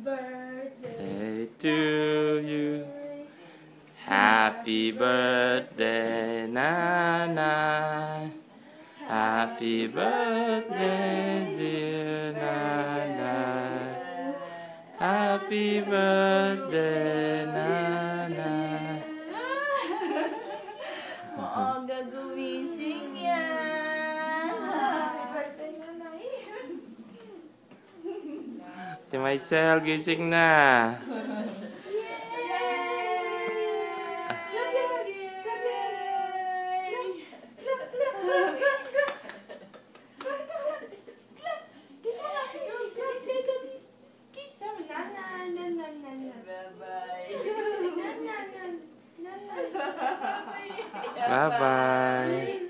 birthday to you. Happy birthday, Nanay. Happy birthday, dear Nanay. Happy birthday, Nanay. Maaga gumising yan. Happy birthday, Nanay. Ate Maisel, gising na. Bye-bye.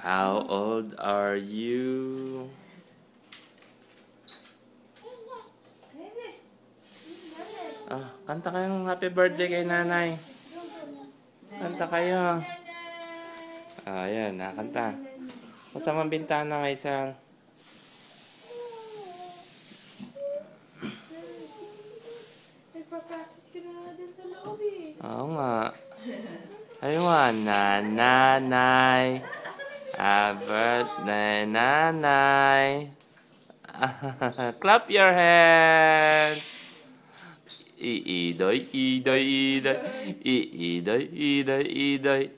How old are you? Kanta kayong happy birthday kay Nanay. Kanta kayo. Ayan, nakanta. Kasamang bintana nga isang. Nagpa-practice ka na nga dun sa loob eh. Oo nga. Ayun nga, Nanay. Happy birthday, Nanay. Clap your hands. Iidoy, idoy, idoy. Iidoy, idoy, idoy.